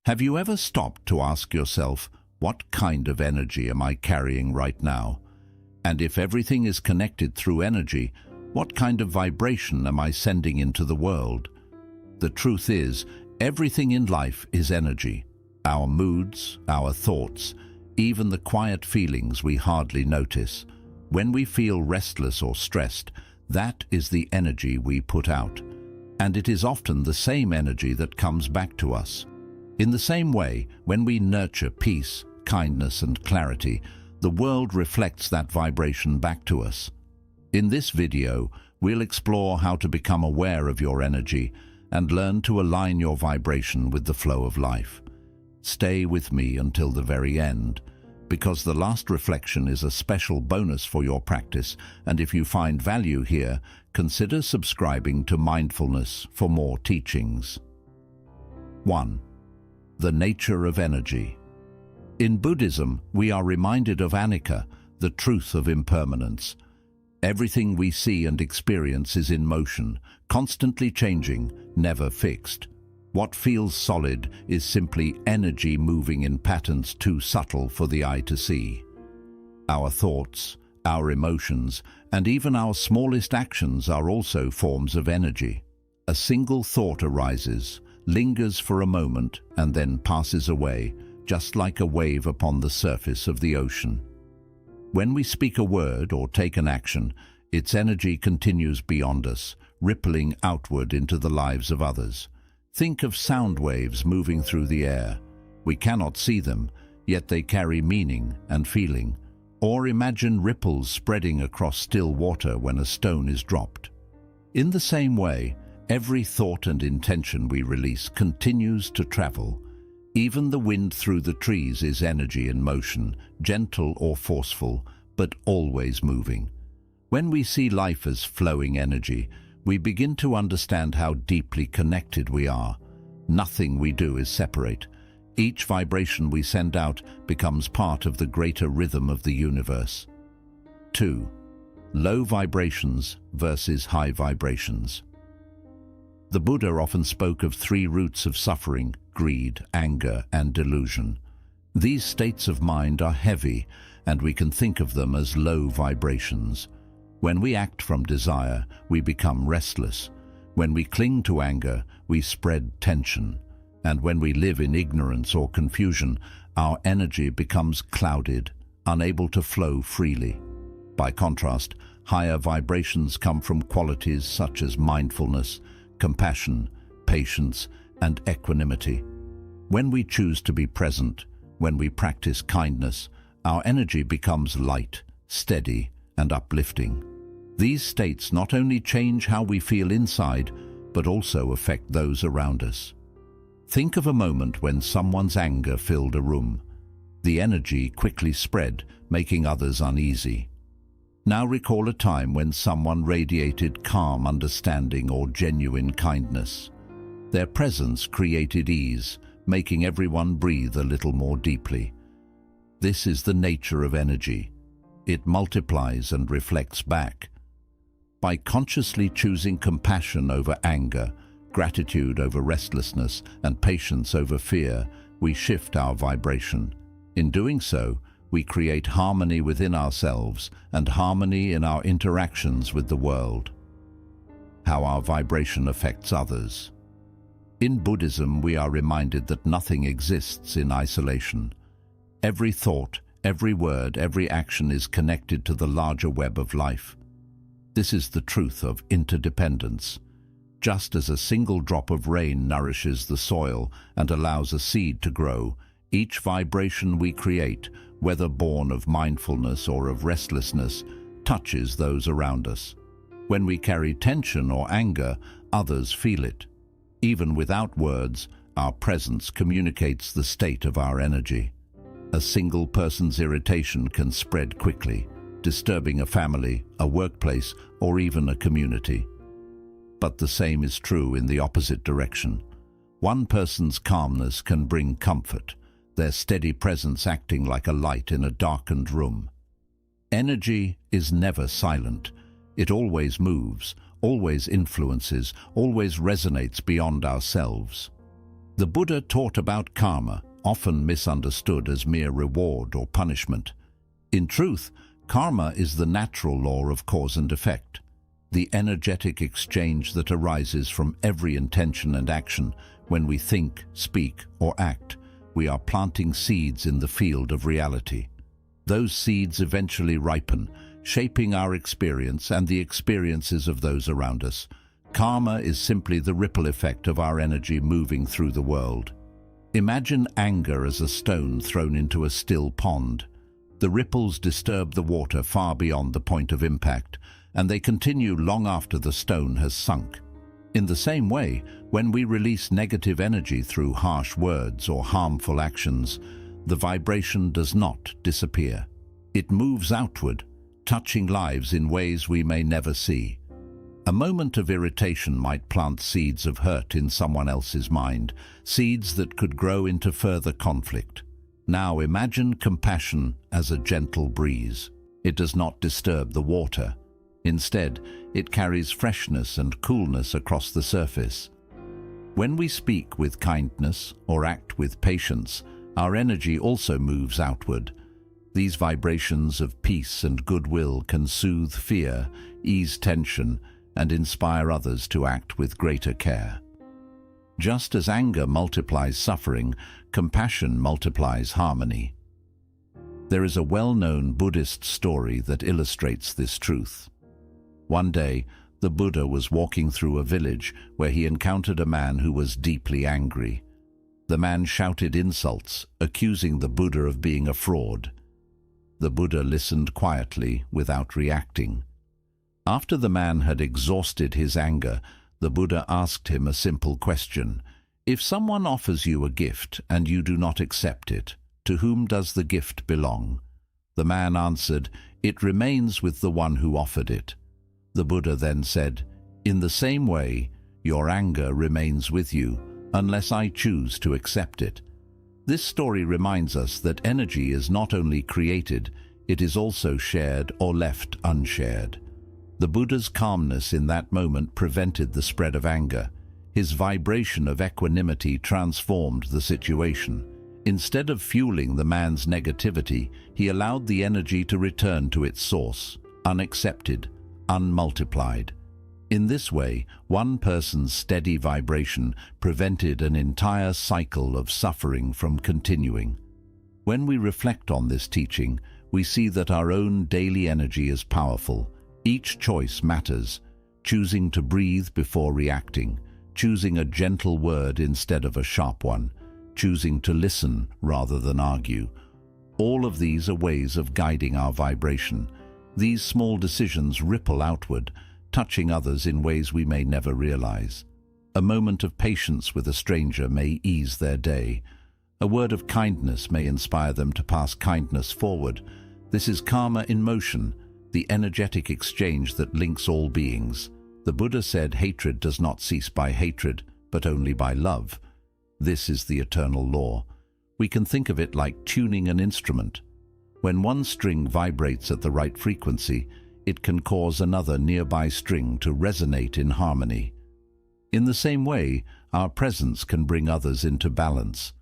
Have you ever stopped to ask yourself, what kind of energy am I carrying right now? And if everything is connected through energy, what kind of vibration am I sending into the world? The truth is, everything in life is energy. Our moods, our thoughts, even the quiet feelings we hardly notice. When we feel restless or stressed, that is the energy we put out. And it is often the same energy that comes back to us. In the same way, when we nurture peace, kindness and clarity, the world reflects that vibration back to us. In this video, we'll explore how to become aware of your energy and learn to align your vibration with the flow of life. Stay with me until the very end, because the last reflection is a special bonus for your practice, and if you find value here, consider subscribing to Mindfulness for more teachings. 1. The nature of energy. In Buddhism, we are reminded of anicca, the truth of impermanence. Everything we see and experience is in motion, constantly changing, never fixed. What feels solid is simply energy moving in patterns too subtle for the eye to see. Our thoughts, our emotions, and even our smallest actions are also forms of energy. A single thought arises, lingers for a moment, and then passes away, just like a wave upon the surface of the ocean. When we speak a word or take an action, its energy continues beyond us, rippling outward into the lives of others. Think of sound waves moving through the air. We cannot see them, yet they carry meaning and feeling. Or imagine ripples spreading across still water when a stone is dropped. In the same way, every thought and intention we release continues to travel. Even the wind through the trees is energy in motion, gentle or forceful, but always moving. When we see life as flowing energy, we begin to understand how deeply connected we are. Nothing we do is separate. Each vibration we send out becomes part of the greater rhythm of the universe. 2. Low vibrations versus high vibrations. The Buddha often spoke of 3 roots of suffering: greed, anger, and delusion. These states of mind are heavy, and we can think of them as low vibrations. When we act from desire, we become restless. When we cling to anger, we spread tension. And when we live in ignorance or confusion, our energy becomes clouded, unable to flow freely. By contrast, higher vibrations come from qualities such as mindfulness, compassion, patience, and equanimity. When we choose to be present, when we practice kindness, our energy becomes light, steady, and uplifting. These states not only change how we feel inside, but also affect those around us. Think of a moment when someone's anger filled a room. The energy quickly spread, making others uneasy. Now recall a time when someone radiated calm understanding or genuine kindness. Their presence created ease, making everyone breathe a little more deeply. This is the nature of energy. It multiplies and reflects back. By consciously choosing compassion over anger, gratitude over restlessness, and patience over fear, we shift our vibration. In doing so, we create harmony within ourselves and harmony in our interactions with the world. How our vibration affects others. In Buddhism, we are reminded that nothing exists in isolation. Every thought, every word, every action is connected to the larger web of life. This is the truth of interdependence. Just as a single drop of rain nourishes the soil and allows a seed to grow, each vibration we create, whether born of mindfulness or of restlessness, touches those around us. When we carry tension or anger, others feel it. Even without words, our presence communicates the state of our energy. A single person's irritation can spread quickly, disturbing a family, a workplace, or even a community. But the same is true in the opposite direction. One person's calmness can bring comfort, their steady presence acting like a light in a darkened room. Energy is never silent. It always moves, always influences, always resonates beyond ourselves. The Buddha taught about karma, often misunderstood as mere reward or punishment. In truth, karma is the natural law of cause and effect, the energetic exchange that arises from every intention and action. When we think, speak, or act, we are planting seeds in the field of reality. Those seeds eventually ripen, shaping our experience and the experiences of those around us. Karma is simply the ripple effect of our energy moving through the world. Imagine anger as a stone thrown into a still pond. The ripples disturb the water far beyond the point of impact, and they continue long after the stone has sunk. In the same way, when we release negative energy through harsh words or harmful actions, the vibration does not disappear. It moves outward, touching lives in ways we may never see. A moment of irritation might plant seeds of hurt in someone else's mind, seeds that could grow into further conflict. Now imagine compassion as a gentle breeze. It does not disturb the water. Instead, it carries freshness and coolness across the surface. When we speak with kindness or act with patience, our energy also moves outward. These vibrations of peace and goodwill can soothe fear, ease tension, and inspire others to act with greater care. Just as anger multiplies suffering, compassion multiplies harmony. There is a well-known Buddhist story that illustrates this truth. One day, the Buddha was walking through a village where he encountered a man who was deeply angry. The man shouted insults, accusing the Buddha of being a fraud. The Buddha listened quietly, without reacting. After the man had exhausted his anger, the Buddha asked him a simple question. If someone offers you a gift and you do not accept it, to whom does the gift belong? The man answered, "It remains with the one who offered it." The Buddha then said, "In the same way, your anger remains with you, unless I choose to accept it." This story reminds us that energy is not only created, it is also shared or left unshared. The Buddha's calmness in that moment prevented the spread of anger. His vibration of equanimity transformed the situation. Instead of fueling the man's negativity, he allowed the energy to return to its source, unaccepted, unmultiplied. In this way, one person's steady vibration prevented an entire cycle of suffering from continuing. When we reflect on this teaching, we see that our own daily energy is powerful. Each choice matters, choosing to breathe before reacting, choosing a gentle word instead of a sharp one, choosing to listen rather than argue. All of these are ways of guiding our vibration. These small decisions ripple outward, touching others in ways we may never realize. A moment of patience with a stranger may ease their day. A word of kindness may inspire them to pass kindness forward. This is karma in motion, the energetic exchange that links all beings. The Buddha said hatred does not cease by hatred, but only by love. This is the eternal law. We can think of it like tuning an instrument. When one string vibrates at the right frequency, it can cause another nearby string to resonate in harmony. In the same way, our presence can bring others into balance.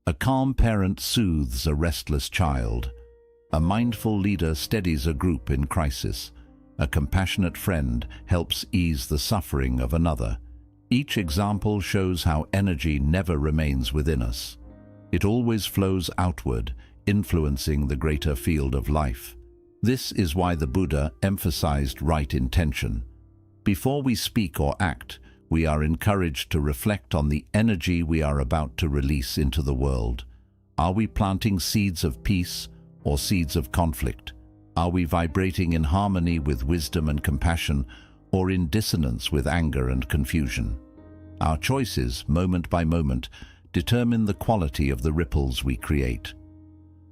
A calm parent soothes a restless child. A mindful leader steadies a group in crisis. A compassionate friend helps ease the suffering of another. Each example shows how energy never remains within us. It always flows outward, influencing the greater field of life. This is why the Buddha emphasized right intention. Before we speak or act, we are encouraged to reflect on the energy we are about to release into the world. Are we planting seeds of peace or seeds of conflict? Are we vibrating in harmony with wisdom and compassion, or in dissonance with anger and confusion? Our choices, moment by moment, determine the quality of the ripples we create.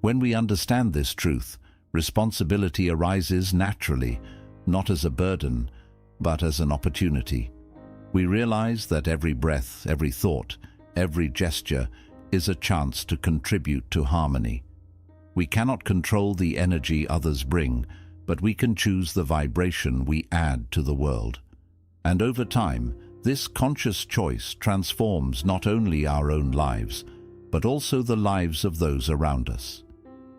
When we understand this truth, responsibility arises naturally, not as a burden, but as an opportunity. We realize that every breath, every thought, every gesture is a chance to contribute to harmony. We cannot control the energy others bring, but we can choose the vibration we add to the world. And over time, This conscious choice transforms not only our own lives, but also the lives of those around us.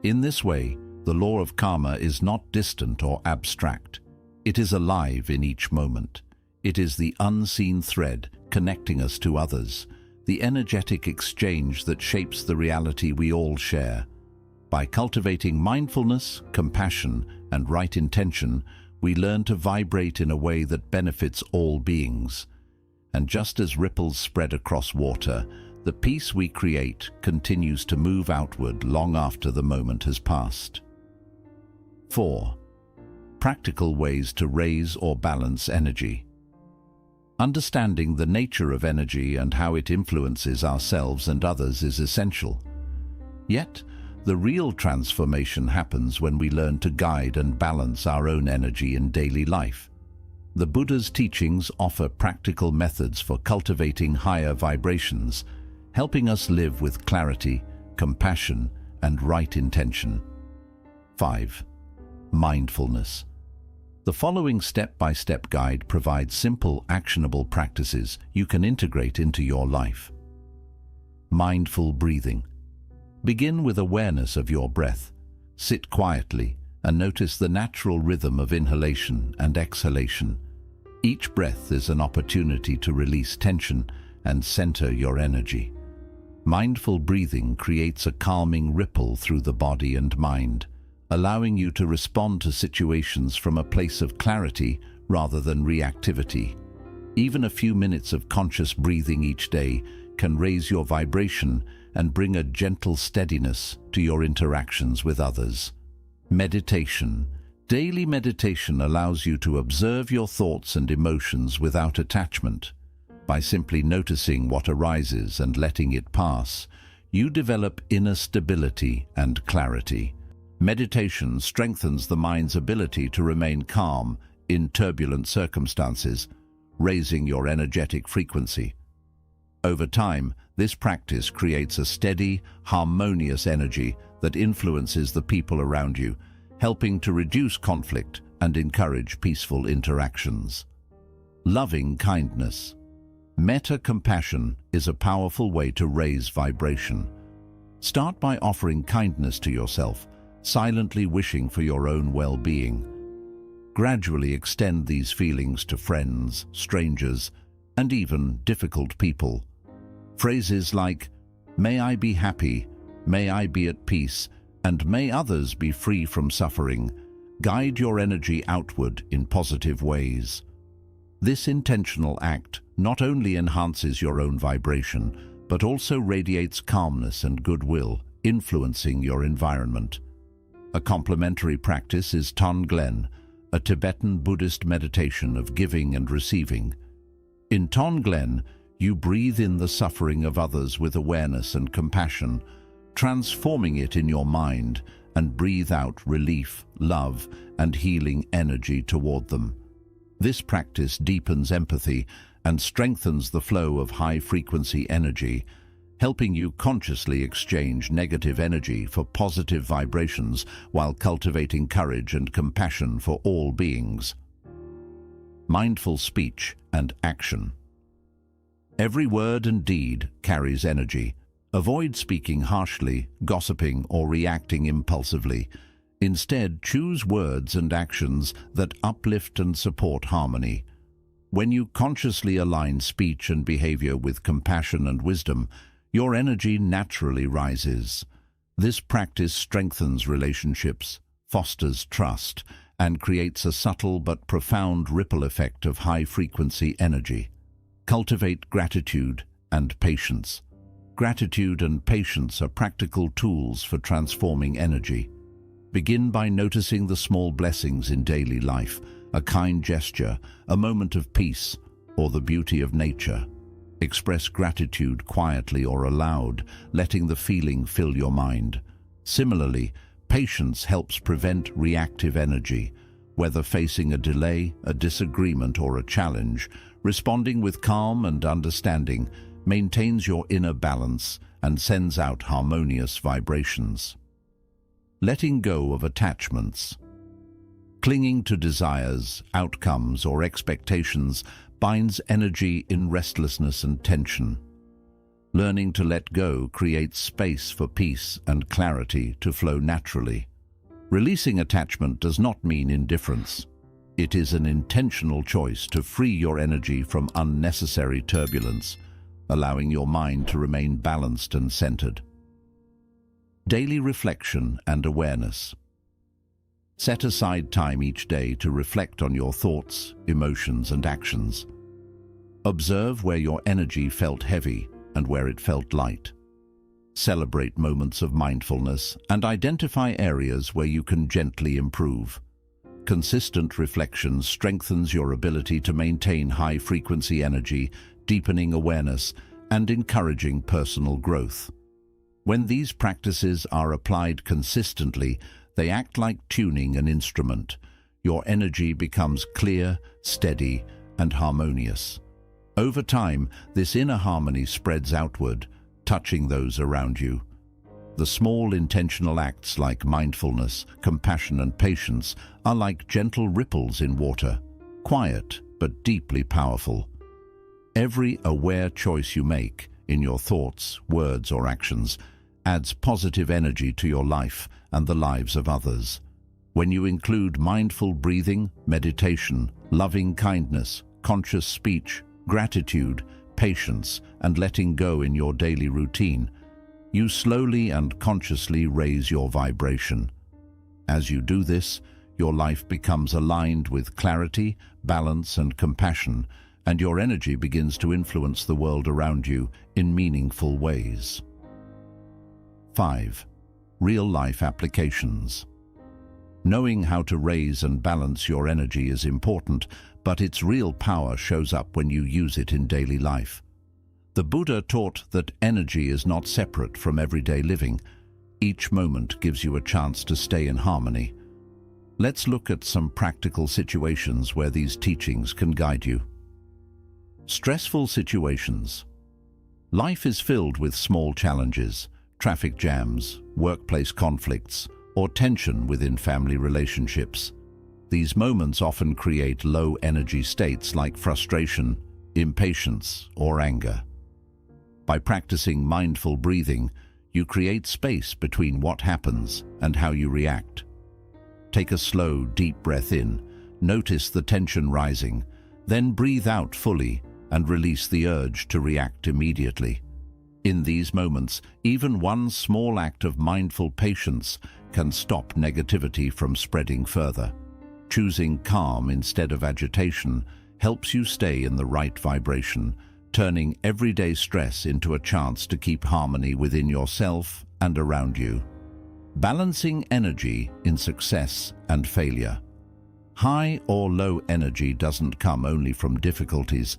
In this way, the law of karma is not distant or abstract. It is alive in each moment. It is the unseen thread connecting us to others, the energetic exchange that shapes the reality we all share. By cultivating mindfulness, compassion, and right intention, we learn to vibrate in a way that benefits all beings. And just as ripples spread across water, the peace we create continues to move outward long after the moment has passed. 4. Practical ways to raise or balance energy. Understanding the nature of energy and how it influences ourselves and others is essential. Yet, the real transformation happens when we learn to guide and balance our own energy in daily life. The Buddha's teachings offer practical methods for cultivating higher vibrations, helping us live with clarity, compassion, and right intention. 5. Mindfulness. The following step-by-step guide provides simple, actionable practices you can integrate into your life. Mindful breathing. Begin with awareness of your breath. Sit quietly and notice the natural rhythm of inhalation and exhalation. Each breath is an opportunity to release tension and center your energy. Mindful breathing creates a calming ripple through the body and mind, allowing you to respond to situations from a place of clarity rather than reactivity. Even a few minutes of conscious breathing each day can raise your vibration and bring a gentle steadiness to your interactions with others. Meditation. Daily meditation allows you to observe your thoughts and emotions without attachment. By simply noticing what arises and letting it pass, you develop inner stability and clarity. Meditation strengthens the mind's ability to remain calm in turbulent circumstances, raising your energetic frequency. Over time, this practice creates a steady, harmonious energy that influences the people around you, helping to reduce conflict and encourage peaceful interactions. Loving kindness. Metta-compassion is a powerful way to raise vibration. Start by offering kindness to yourself, silently wishing for your own well-being. Gradually extend these feelings to friends, strangers, and even difficult people. Phrases like, "May I be happy," "May I be at peace," and "May others be free from suffering," guide your energy outward in positive ways. This intentional act not only enhances your own vibration, but also radiates calmness and goodwill, influencing your environment. A complementary practice is Tonglen, a Tibetan Buddhist meditation of giving and receiving. In Tonglen, you breathe in the suffering of others with awareness and compassion, transforming it in your mind, and breathe out relief, love, and healing energy toward them. This practice deepens empathy and strengthens the flow of high-frequency energy, helping you consciously exchange negative energy for positive vibrations while cultivating courage and compassion for all beings. Mindful speech and action. Every word and deed carries energy. Avoid speaking harshly, gossiping, or reacting impulsively. Instead, choose words and actions that uplift and support harmony. When you consciously align speech and behavior with compassion and wisdom, your energy naturally rises. This practice strengthens relationships, fosters trust, and creates a subtle but profound ripple effect of high-frequency energy. Cultivate gratitude and patience. Gratitude and patience are practical tools for transforming energy. Begin by noticing the small blessings in daily life, a kind gesture, a moment of peace, or the beauty of nature. Express gratitude quietly or aloud, letting the feeling fill your mind. Similarly, patience helps prevent reactive energy. Whether facing a delay, a disagreement, or a challenge, responding with calm and understanding maintains your inner balance and sends out harmonious vibrations. Letting go of attachments. Clinging to desires, outcomes, or expectations binds energy in restlessness and tension. Learning to let go creates space for peace and clarity to flow naturally. Releasing attachment does not mean indifference. It is an intentional choice to free your energy from unnecessary turbulence, allowing your mind to remain balanced and centered. Daily reflection and awareness. Set aside time each day to reflect on your thoughts, emotions, and actions. Observe where your energy felt heavy and where it felt light. Celebrate moments of mindfulness and identify areas where you can gently improve. Consistent reflection strengthens your ability to maintain high-frequency energy, deepening awareness, and encouraging personal growth. When these practices are applied consistently, they act like tuning an instrument. Your energy becomes clear, steady, and harmonious. Over time, this inner harmony spreads outward, touching those around you. The small intentional acts like mindfulness, compassion, and patience are like gentle ripples in water, quiet but deeply powerful. Every aware choice you make, in your thoughts, words, or actions, adds positive energy to your life and the lives of others. When you include mindful breathing, meditation, loving kindness, conscious speech, gratitude, patience, and letting go in your daily routine, you slowly and consciously raise your vibration. As you do this, your life becomes aligned with clarity, balance, and compassion, and your energy begins to influence the world around you in meaningful ways. 5. Real-life applications. Knowing how to raise and balance your energy is important, but its real power shows up when you use it in daily life. The Buddha taught that energy is not separate from everyday living. Each moment gives you a chance to stay in harmony. Let's look at some practical situations where these teachings can guide you. Stressful situations. Life is filled with small challenges, traffic jams, workplace conflicts, or tension within family relationships. These moments often create low-energy states like frustration, impatience, or anger. By practicing mindful breathing, you create space between what happens and how you react. Take a slow, deep breath in, notice the tension rising, then breathe out fully and release the urge to react immediately. In these moments, even one small act of mindful patience can stop negativity from spreading further. Choosing calm instead of agitation helps you stay in the right vibration, turning everyday stress into a chance to keep harmony within yourself and around you. Balancing energy in success and failure. High or low energy doesn't come only from difficulties.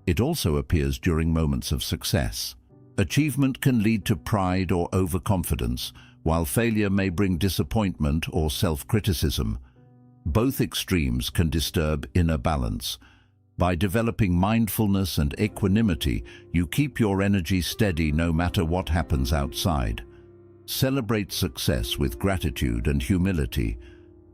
It also appears during moments of success. Achievement can lead to pride or overconfidence, while failure may bring disappointment or self-criticism. Both extremes can disturb inner balance. By developing mindfulness and equanimity, you keep your energy steady no matter what happens outside. Celebrate success with gratitude and humility.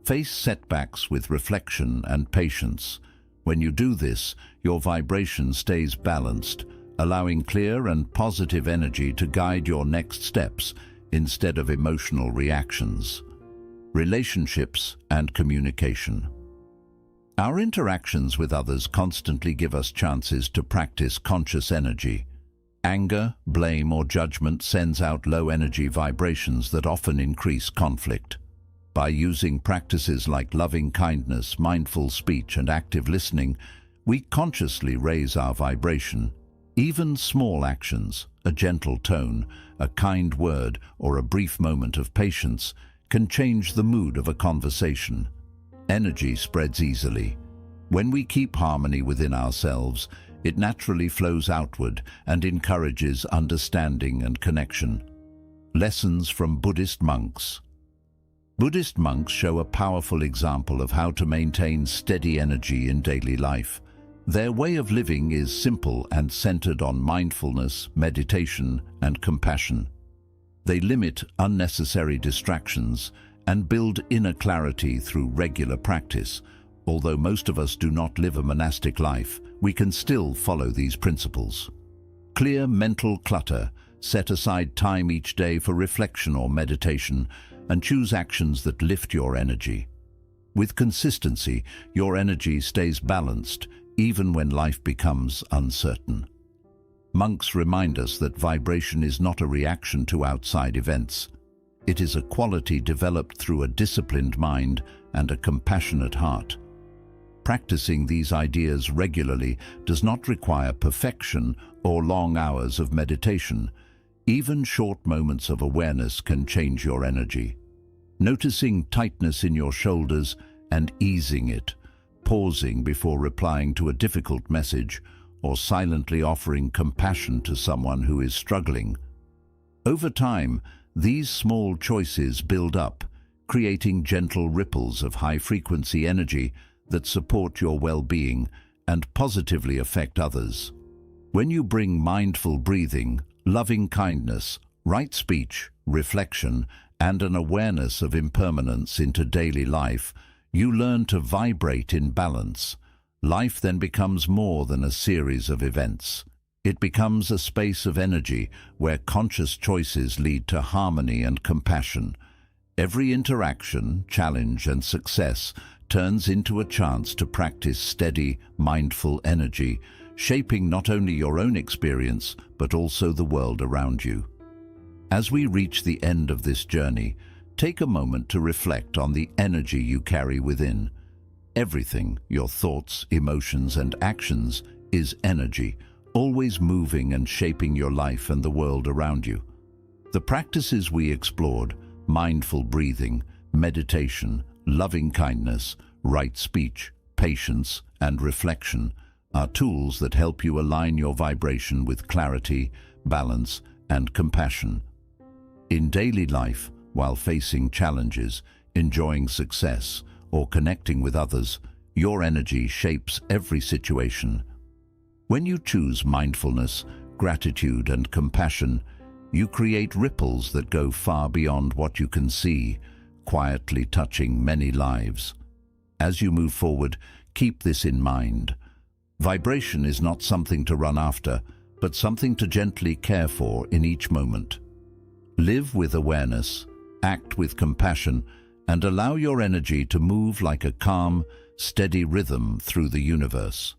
Face setbacks with reflection and patience. When you do this, your vibration stays balanced, allowing clear and positive energy to guide your next steps instead of emotional reactions. Relationships and communication. Our interactions with others constantly give us chances to practice conscious energy. Anger, blame, or judgment sends out low-energy vibrations that often increase conflict. By using practices like loving kindness, mindful speech, and active listening, we consciously raise our vibration. Even small actions, a gentle tone, a kind word, or a brief moment of patience can change the mood of a conversation. Energy spreads easily. When we keep harmony within ourselves, it naturally flows outward and encourages understanding and connection. Lessons from Buddhist monks. Buddhist monks show a powerful example of how to maintain steady energy in daily life. Their way of living is simple and centered on mindfulness, meditation, and compassion. They limit unnecessary distractions and build inner clarity through regular practice. Although most of us do not live a monastic life, we can still follow these principles. Clear mental clutter, set aside time each day for reflection or meditation, and choose actions that lift your energy. With consistency, your energy stays balanced, even when life becomes uncertain. Monks remind us that vibration is not a reaction to outside events. It is a quality developed through a disciplined mind and a compassionate heart. Practicing these ideas regularly does not require perfection or long hours of meditation. Even short moments of awareness can change your energy. Noticing tightness in your shoulders and easing it, pausing before replying to a difficult message, or silently offering compassion to someone who is struggling. Over time, these small choices build up, creating gentle ripples of high-frequency energy that support your well-being and positively affect others. When you bring mindful breathing, loving kindness, right speech, reflection, and an awareness of impermanence into daily life, you learn to vibrate in balance. Life then becomes more than a series of events. It becomes a space of energy where conscious choices lead to harmony and compassion. Every interaction, challenge, and success turns into a chance to practice steady, mindful energy, shaping not only your own experience, but also the world around you. As we reach the end of this journey, take a moment to reflect on the energy you carry within. Everything, your thoughts, emotions, and actions, is energy, always moving and shaping your life and the world around you. The practices we explored, mindful breathing, meditation, loving kindness, right speech, patience, and reflection, are tools that help you align your vibration with clarity, balance, and compassion. In daily life, while facing challenges, enjoying success, or connecting with others, your energy shapes every situation. When you choose mindfulness, gratitude, and compassion, you create ripples that go far beyond what you can see, quietly touching many lives. As you move forward, keep this in mind. Vibration is not something to run after, but something to gently care for in each moment. Live with awareness, act with compassion, and allow your energy to move like a calm, steady rhythm through the universe.